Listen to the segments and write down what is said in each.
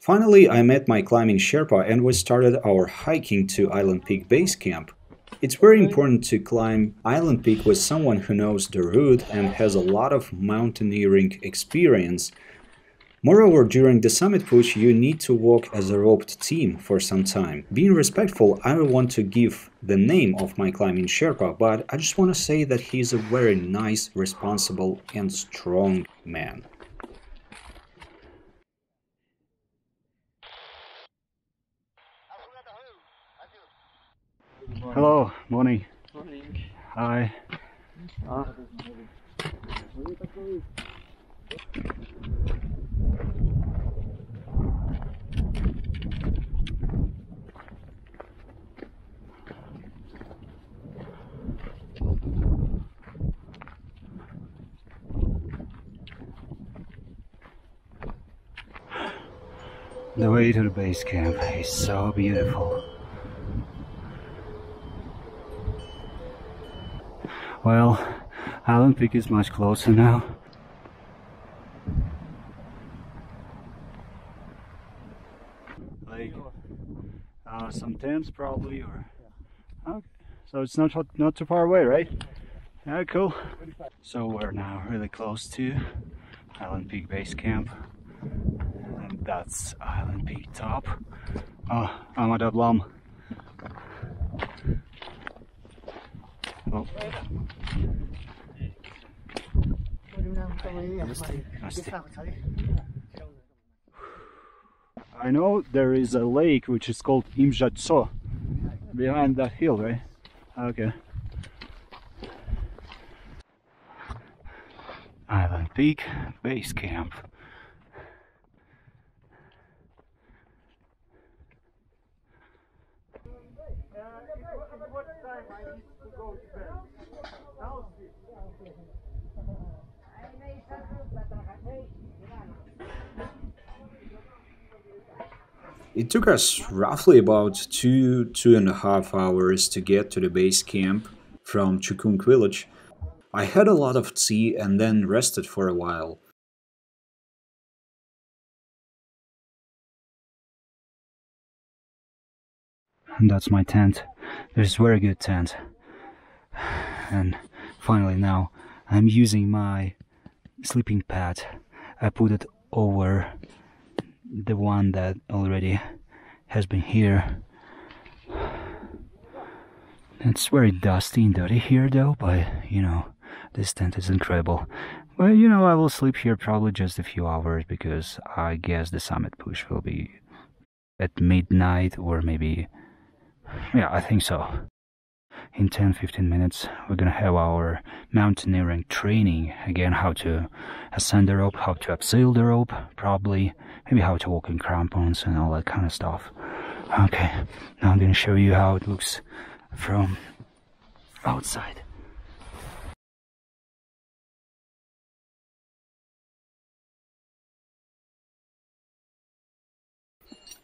Finally, I met my climbing Sherpa and we started our hiking to Island Peak Base Camp. It's very important to climb Island Peak with someone who knows the route and has a lot of mountaineering experience. Moreover, during the summit push, you need to walk as a roped team for some time. Being respectful, I don't want to give the name of my climbing Sherpa, but I just want to say that he's a very nice, responsible and strong man. Hello, morning. Morning. Hi. The way to the base camp is so beautiful. Well, Island Peak is much closer now. Like some tents probably, or okay. So it's not too far away, right? Yeah, cool. So we're now really close to Island Peak Base Camp, and that's Island Peak top. Oh, Ahmad Ablam. Oh. I know there is a lake which is called Imjatso behind that hill, right? Okay. Island Peak Base Camp. It took us roughly about 2.5 hours to get to the base camp from Chukung village. I had a lot of tea and then rested for a while. And that's my tent. It's a very good tent. And finally now I'm using my sleeping pad. I put it over the one that already has been here. It's very dusty and dirty here though, but you know, this tent is incredible. Well, you know, I will sleep here probably just a few hours because I guess the summit push will be at midnight or maybe, yeah, I think so. In 10-15 minutes we're gonna have our mountaineering training again, how to ascend the rope, how to abseil the rope, probably maybe how to walk in crampons and all that kind of stuff. Okay, now I'm gonna show you how it looks from outside.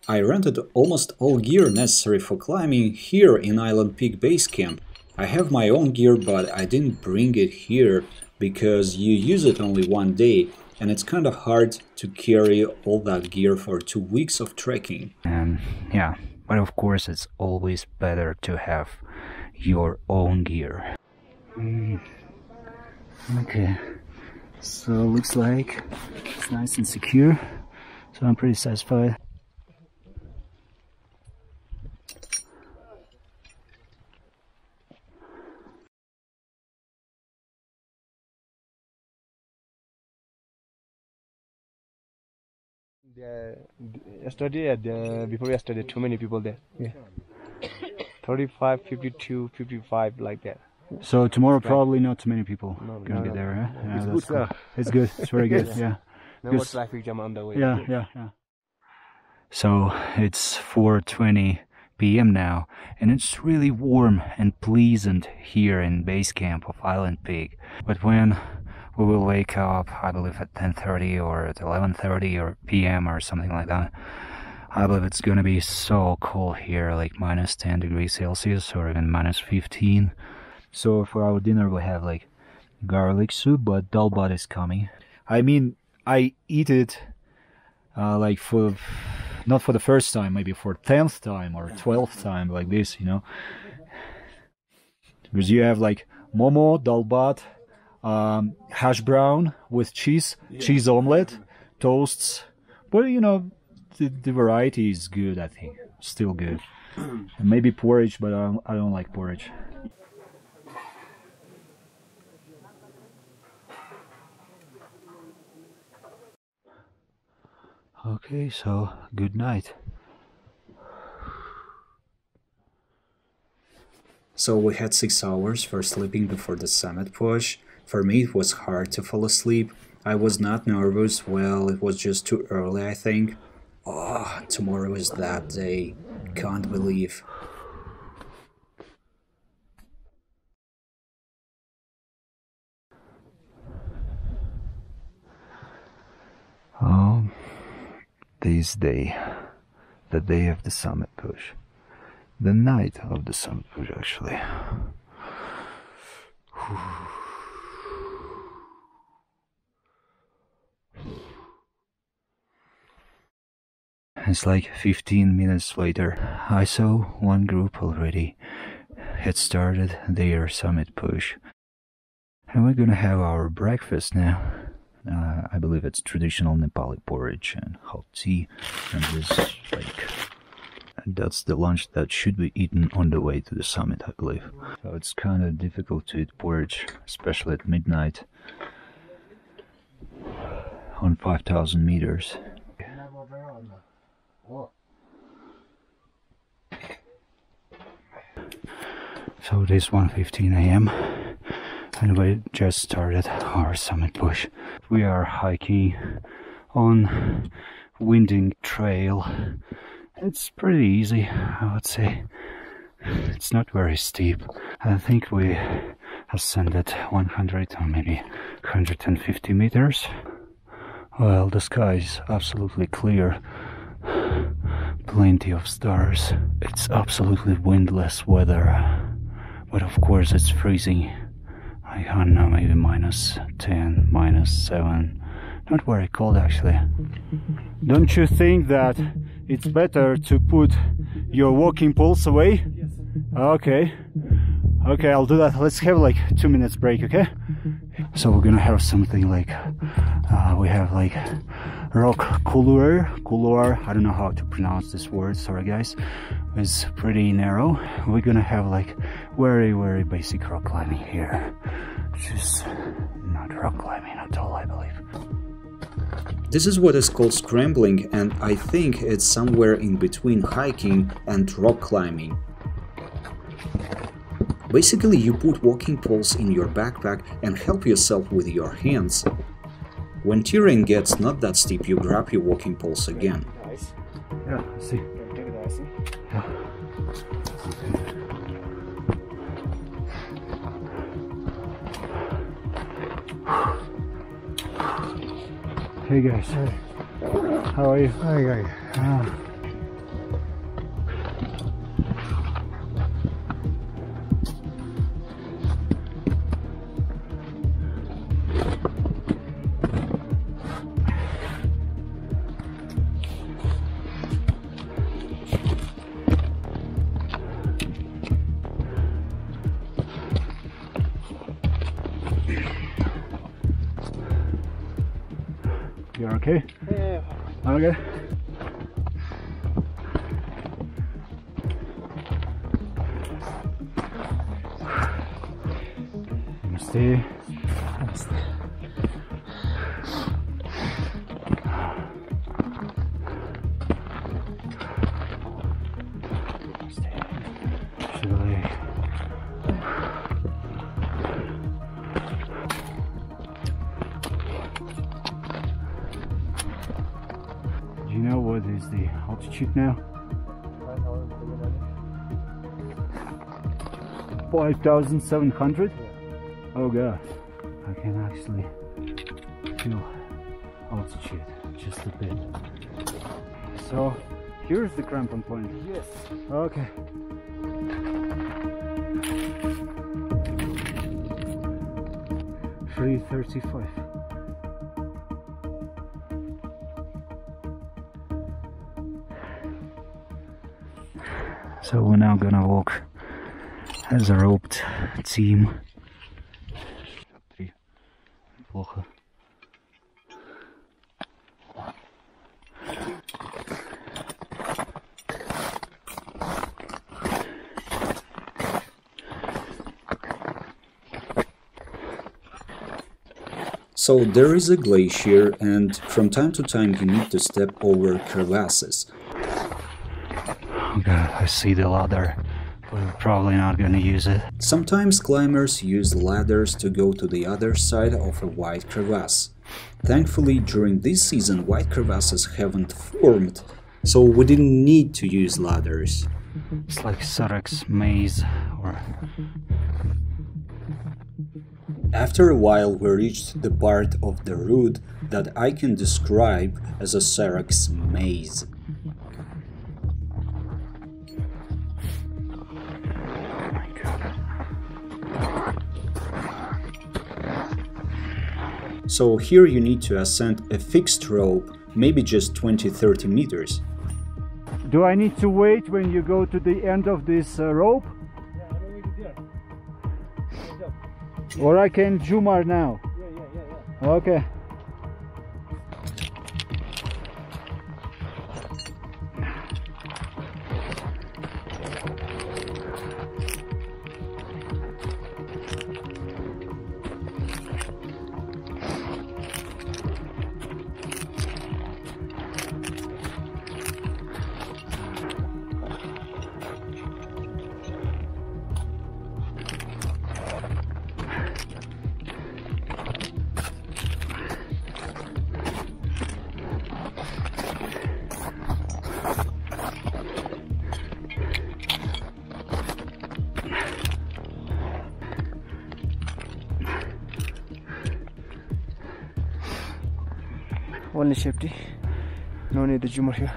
I rented almost all gear necessary for climbing here in Island Peak Base Camp. I have my own gear, but I didn't bring it here because you use it only one day and it's kind of hard to carry all that gear for 2 weeks of trekking. And yeah, but of course it's always better to have your own gear. Okay, so looks like it's nice and secure, so I'm pretty satisfied. Yesterday, before yesterday, too many people there. Yeah. 35, 52, 55, like that. So tomorrow probably not too many people gonna be there, huh? Yeah, It's that's good, cool. sir. It's good. It's very good. Yeah. No more traffic jam on the way. Yeah. So it's 4:20 p.m. now, and it's really warm and pleasant here in base camp of Island Peak. But when we will wake up, I believe at 10:30 or at 11:30 or p.m. or something like that, I believe it's gonna be so cold here, like minus 10 degrees Celsius or even minus 15. So for our dinner we have like garlic soup, but dal bhat is coming. I mean, I eat it like for not for the first time, maybe for 10th time or 12th time like this, you know. Because you have like momo, dalbat, hash brown with cheese, cheese omelette, toasts. But you know, the variety is good, I think. Still good. And maybe porridge, but I don't like porridge. Okay, so good night. So we had 6 hours for sleeping before the summit push. For me it was hard to fall asleep. I was not nervous, well, it was just too early, I think. Oh, tomorrow is that day. Can't believe. Oh, this day, the day of the summit push. The night of the summit push, actually. It's like 15 minutes later. I saw one group already had started their summit push. And we're gonna have our breakfast now. I believe it's traditional Nepali porridge and hot tea. And this, like, that's the lunch that should be eaten on the way to the summit, I believe. So it's kind of difficult to eat porridge, especially at midnight on 5,000 meters. So it is 1:15 a.m. and we just started our summit push. We are hiking on winding trail. It's pretty easy, I would say. It's not very steep. I think we ascended 100 or maybe 150 meters. Well, the sky is absolutely clear. Plenty of stars. It's absolutely windless weather. But of course it's freezing. I don't know, maybe -10, -7. Not very cold actually. Don't you think that it's better to put your walking poles away? Yes. Okay. Okay, I'll do that. Let's have like 2 minutes break, okay? So we're gonna have something like, we have like rock couloir, I don't know how to pronounce this word, sorry guys. It's pretty narrow. We're gonna have like very, very basic rock climbing here. Just not rock climbing at all, I believe. This is what is called scrambling, and I think it's somewhere in between hiking and rock climbing. Basically, you put walking poles in your backpack and help yourself with your hands. When terrain gets not that steep, you grab your walking poles again. Nice. Yeah, I see. Take it easy. Yeah. Hey guys. Hey. How are you? Hi guys. You're okay? Yeah. Okay. Namaste. Do you know what is the altitude now? 5,700? Oh god. I can actually feel altitude just a bit. So here's the crampon point. Yes. Okay. $335. So we're now gonna walk as a roped team. Плохо. So there is a glacier, and from time to time you need to step over crevasses. Oh god, I see the ladder. We're probably not gonna use it. Sometimes climbers use ladders to go to the other side of a wide crevasse. Thankfully, during this season, wide crevasses haven't formed, so we didn't need to use ladders. It's like Seracs Maze, or... After a while, we reached the part of the route that I can describe as a Seracs Maze. So here you need to ascend a fixed rope, maybe just 20-30 meters. Do I need to wait when you go to the end of this rope? Yeah, I'm going to there. Heads up. Or I can Jumar now? Yeah. Okay. Only safety. No need the Jumar here.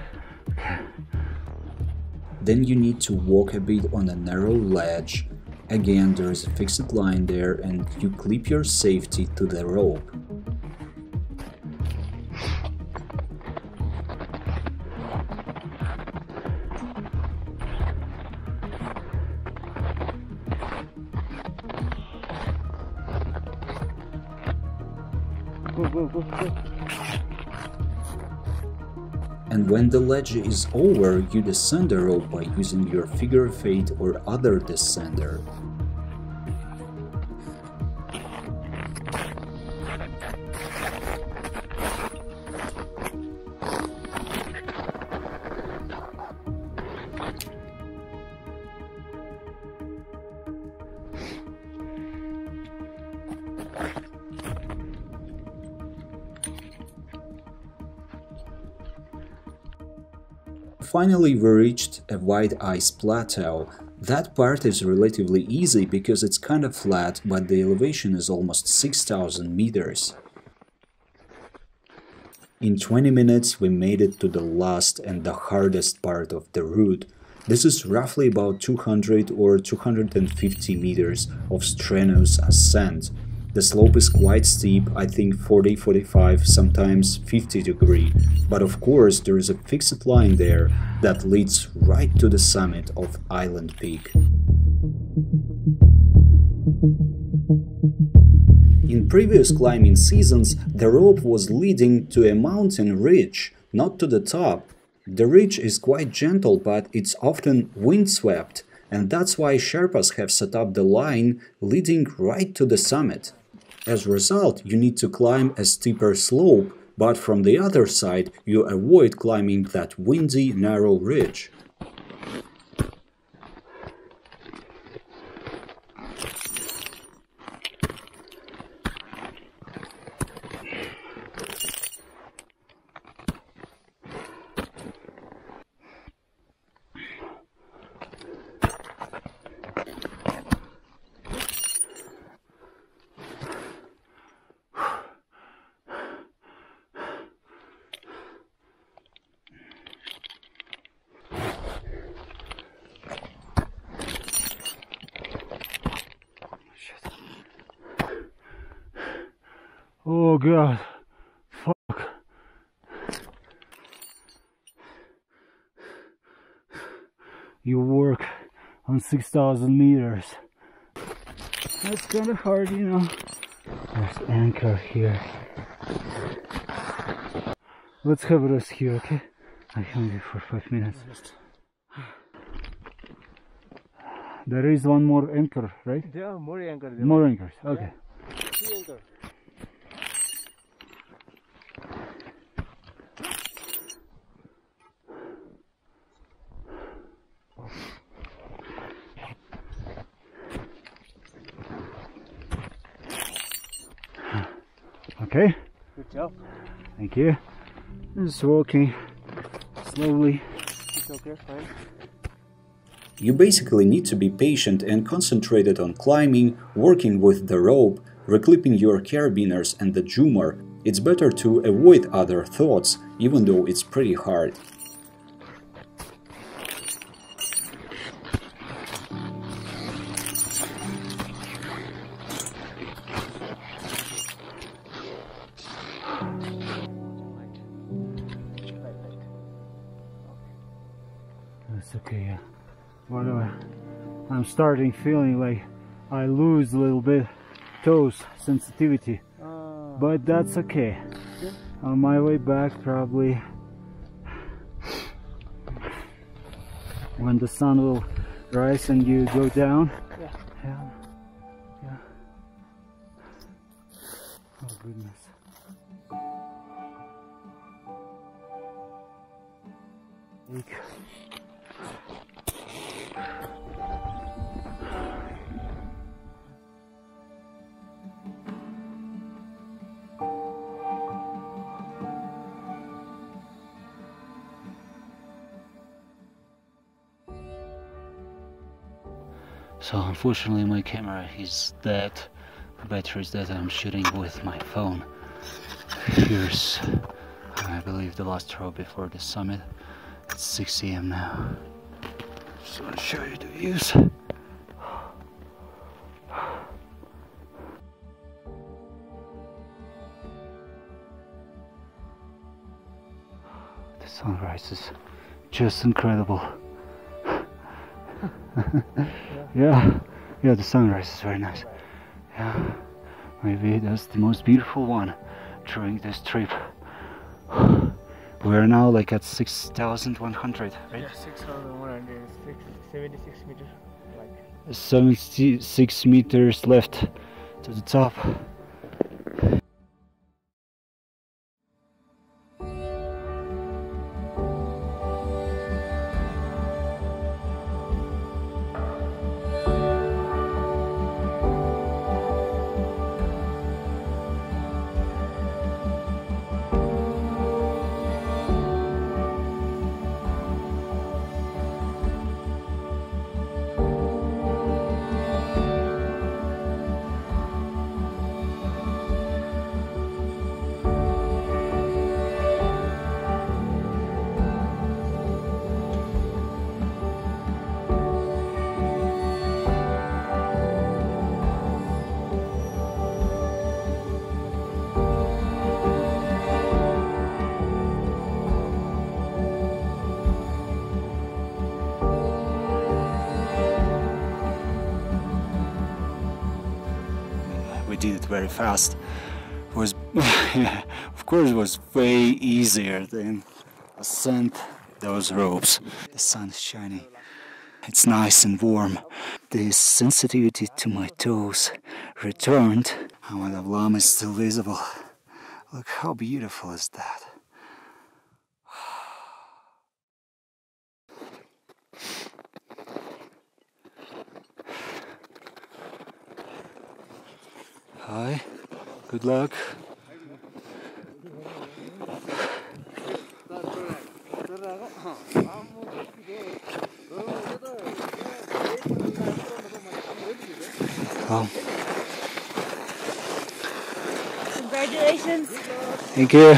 Then you need to walk a bit on a narrow ledge. Again, there is a fixed line there and you clip your safety to the rope. Go. And when the ledge is over, you descend the rope by using your figure of 8 or other descender. Finally, we reached a wide ice plateau. That part is relatively easy because it's kind of flat, but the elevation is almost 6,000 meters. In 20 minutes, we made it to the last and the hardest part of the route. This is roughly about 200 or 250 meters of strenuous ascent. The slope is quite steep, I think 40, 45, sometimes 50 degree. But of course there is a fixed line there that leads right to the summit of Island Peak. In previous climbing seasons, the rope was leading to a mountain ridge, not to the top. The ridge is quite gentle, but it's often windswept, and that's why Sherpas have set up the line leading right to the summit. As a result, you need to climb a steeper slope, but from the other side you avoid climbing that windy, narrow ridge. Oh god, fuck. You work on 6,000 meters. That's kind of hard, you know. There's anchor here. Let's have a rest here, okay? I can leave for 5 minutes. There is one more anchor, right? There are more anchors. More anchors, okay. Yeah. 3 anchors. Okay. Good job. Thank you. Just walking slowly. It's okay, fine. You basically need to be patient and concentrated on climbing, working with the rope, reclipping your carabiners and the jumar. It's better to avoid other thoughts, even though it's pretty hard. That's okay, yeah. Whatever. I'm starting feeling like I lose a little bit toes sensitivity, but that's okay. On my way back, probably when the sun will rise and you go down. Yeah. Oh goodness. So unfortunately my camera is dead, the battery is dead, and I'm shooting with my phone. Here's, I believe, the last row before the summit. It's 6 AM now. Just want to show you the views. The sunrise is just incredible. Yeah, the sunrise is very nice. Yeah, maybe that's the most beautiful one during this trip. We're now like at 6,100, right? Yeah, 6,176 meters. Like 76 meters left to the top. We did it very fast. It was, of course, it was way easier than ascend those ropes. The sun is shining. It's nice and warm. The sensitivity to my toes returned, and when the llama is still visible. Look how beautiful is that. Hi, good luck. Oh. Congratulations. Thank you.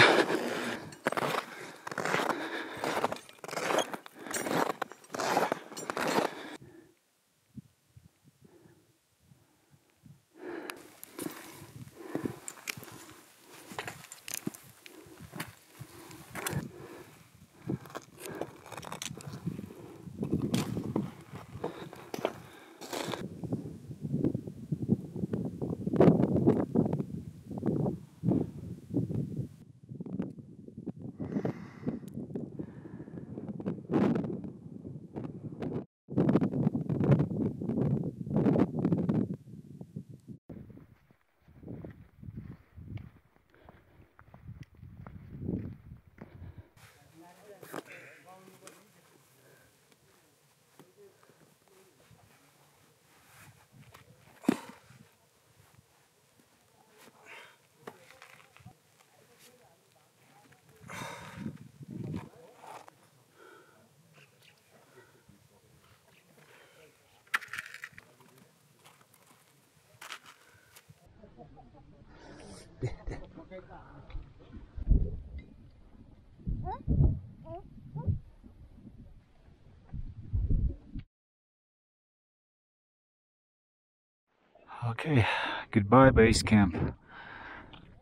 Okay, goodbye base camp.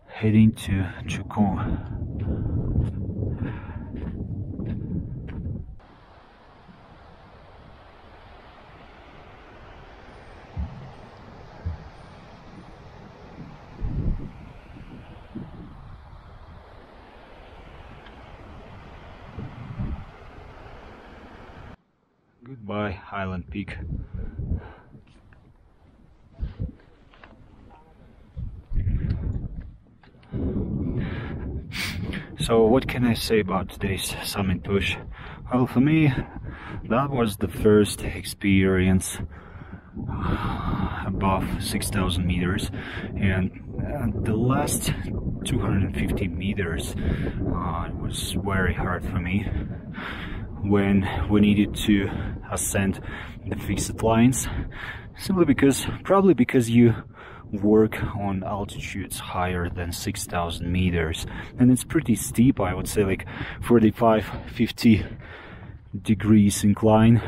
Heading to Chukung. Goodbye, Island Peak. So what can I say about today's summit push? Well, for me, that was the first experience above 6,000 meters, and the last 250 meters it was very hard for me when we needed to ascend the fixed lines, simply because, probably because you work on altitudes higher than 6,000 meters, and it's pretty steep. I would say like 45-50 degrees incline.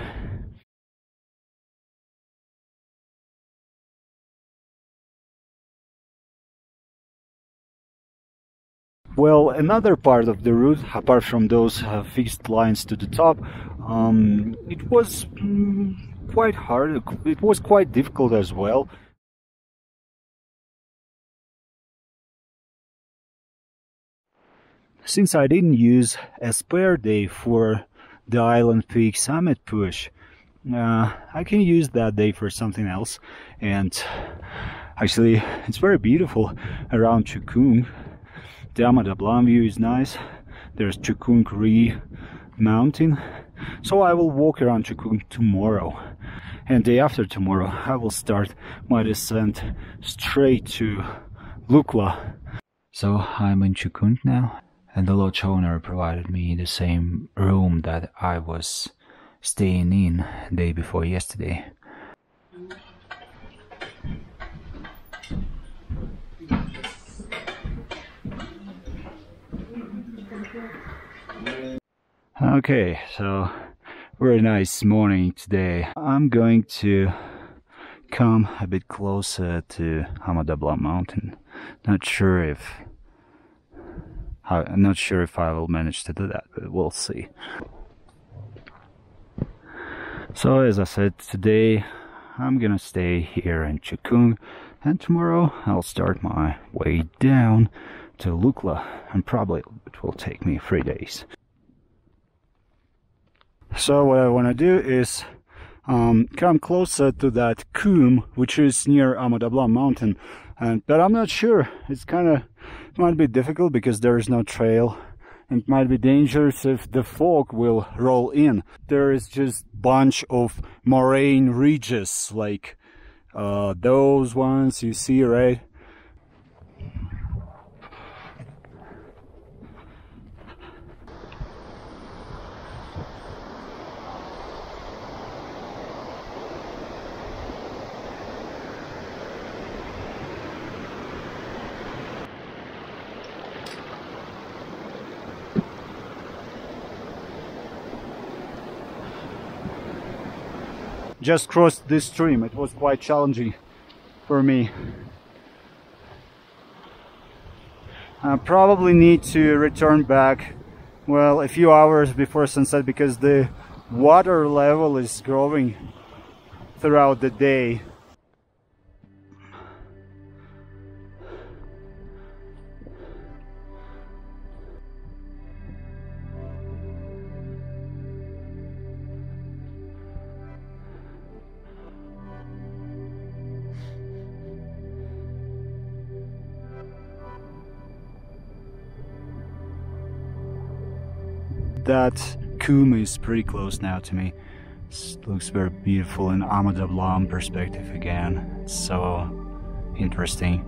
Well, another part of the route, apart from those fixed lines to the top, it was quite hard. It was quite difficult as well. Since I didn't use a spare day for the Island Peak Summit push, I can use that day for something else. And actually, it's very beautiful around Chukung. The Amadablam view is nice. There's Chukung Ri mountain. So I will walk around Chukung tomorrow. And day after tomorrow, I will start my descent straight to Lukla. So I'm in Chukung now. And the lodge owner provided me the same room that I was staying in the day before yesterday. Okay, so very nice morning today. I'm going to come a bit closer to Amadablam mountain. I'm not sure if I will manage to do that, but we'll see. So as I said, today I'm gonna stay here in Chukung, and tomorrow I'll start my way down to Lukla, and probably it will take me 3 days. So what I want to do is come closer to that Coombe, which is near Amadablam mountain, but I'm not sure. It's might be difficult because there is no trail, and it might be dangerous if the fog will roll in. There is just bunch of moraine ridges, like those ones you see, right? Just crossed this stream. It was quite challenging for me. I probably need to return back, well, a few hours before sunset, because the water level is growing throughout the day. That Coombe is pretty close now to me. It looks very beautiful in Amadablam perspective again. It's so interesting.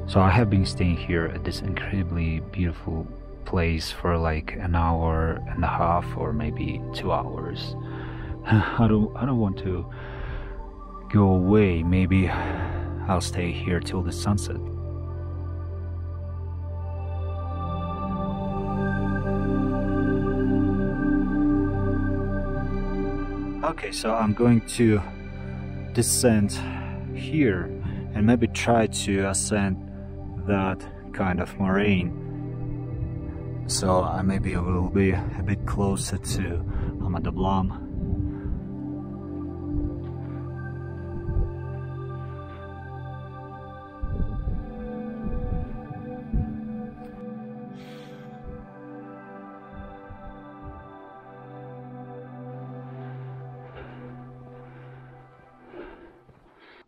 So I have been staying here at this incredibly beautiful place for like an hour and a half or maybe 2 hours. I don't want to go away. Maybe I'll stay here till the sunset. Okay, so I'm going to descend here and maybe try to ascend that kind of moraine. So maybe I will be a bit closer to Amadablam.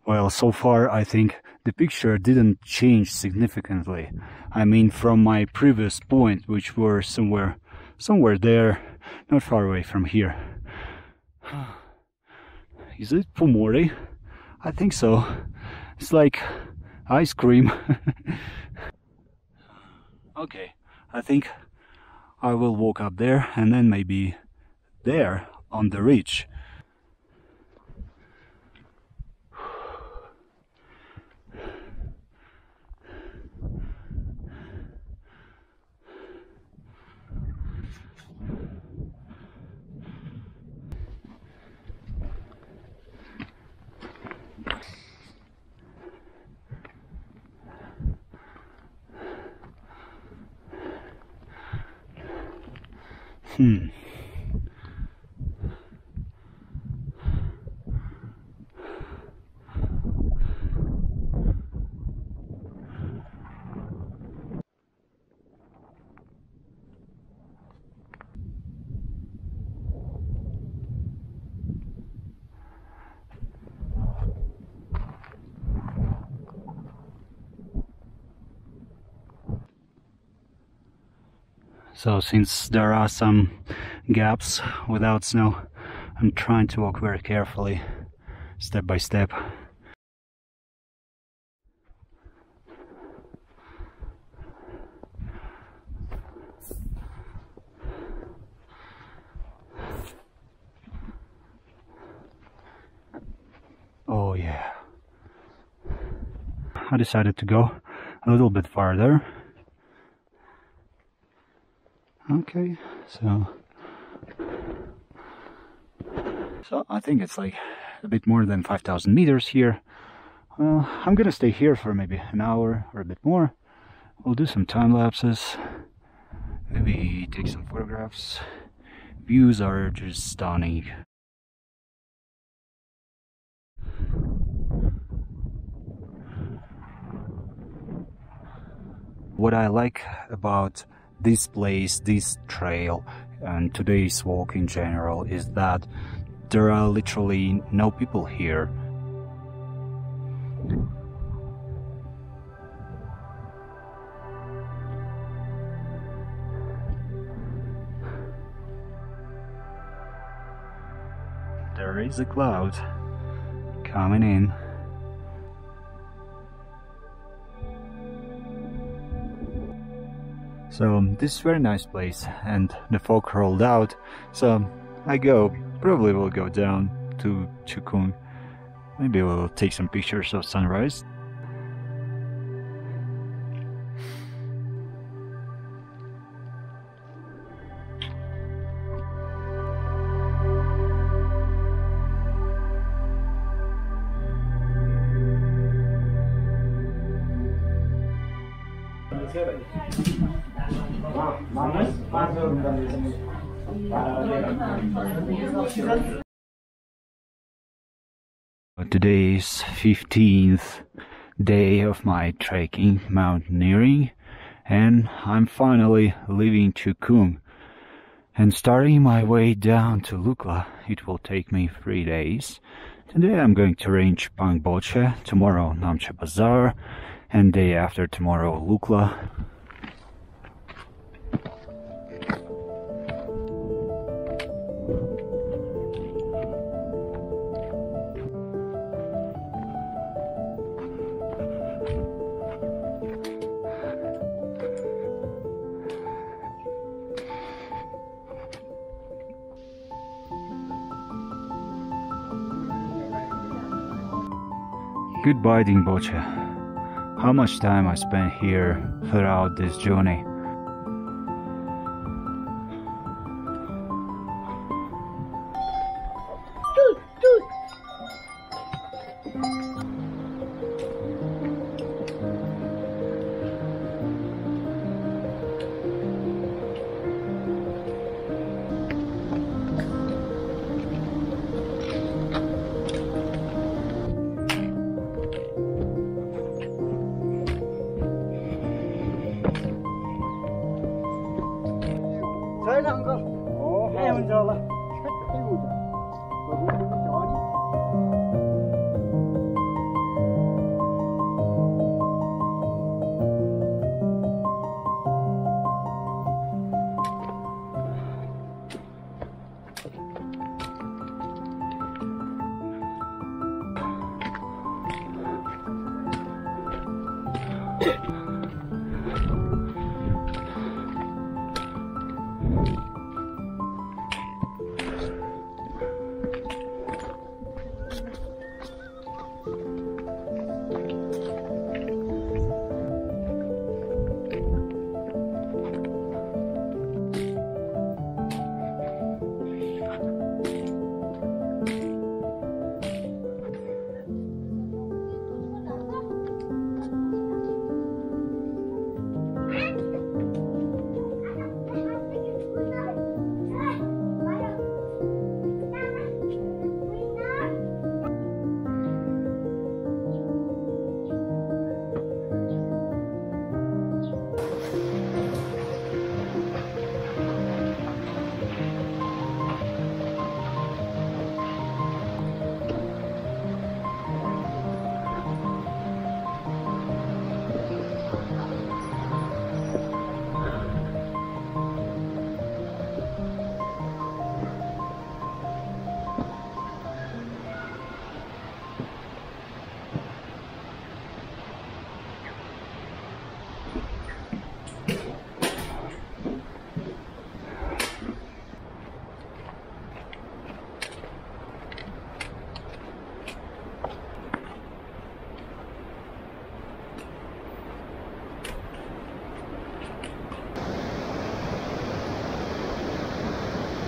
Well, so far I think the picture didn't change significantly. I mean, from my previous point, which were somewhere there, not far away from here. Is it Pomori? I think so. It's like ice cream. Okay, I think I will walk up there and then maybe there on the ridge. So since there are some gaps without snow, I'm trying to walk very carefully, step by step. Oh yeah. I decided to go a little bit farther. Okay, so I think it's like a bit more than 5,000 meters here. Well, I'm gonna stay here for maybe an hour or a bit more. We'll do some time lapses, maybe take some photographs. Views are just stunning. What I like about this place, this trail, and today's walk in general is that there are literally no people here. There is a cloud coming in. So this is a very nice place, and the fog rolled out, so probably will go down to Chukung. Maybe we'll take some pictures of sunrise. Today is 15th day of my trekking, mountaineering, and I'm finally leaving Chukung and starting my way down to Lukla. It will take me 3 days. Today I'm going to reach Pangboche, tomorrow Namche Bazaar, and day after tomorrow Lukla. Goodbye, Dingboche. How much time I spent here throughout this journey. होइन uncle के हुन्छ होला छट्टै हुन्छ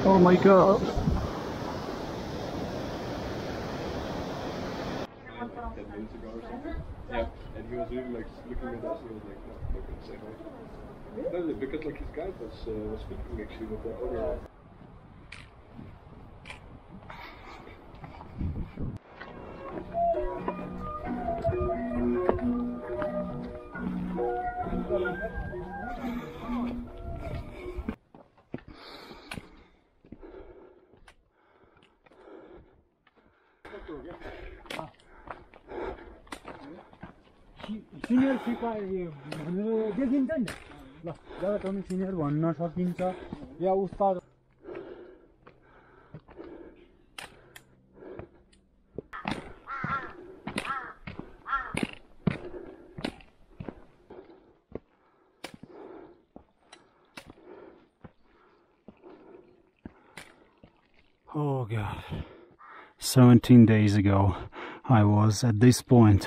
Oh my god. Yeah, and he was really like looking at us. He was like, "No, I'm not gonna say hi." No, because like his guide was speaking actually with the other. Senior भनेर देखिन्छ नि ल जब तपाईँ senior भन्न सकिन्छ या उस्ताद Oh god. 17 days ago, I was at this point.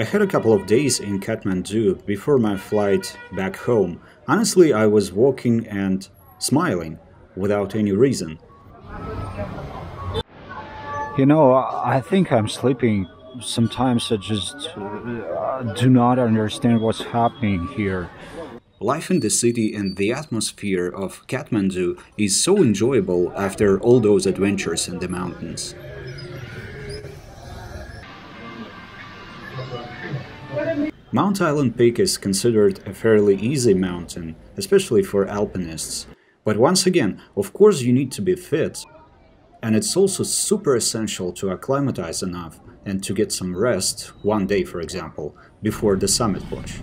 I had a couple of days in Kathmandu before my flight back home. Honestly, I was walking and smiling without any reason. You know, I think I'm sleeping. Sometimes I just do not understand what's happening here. Life in the city and the atmosphere of Kathmandu is so enjoyable after all those adventures in the mountains. Mount Island Peak is considered a fairly easy mountain, especially for alpinists. But once again, of course you need to be fit. And it's also super essential to acclimatize enough and to get some rest, one day for example, before the summit push.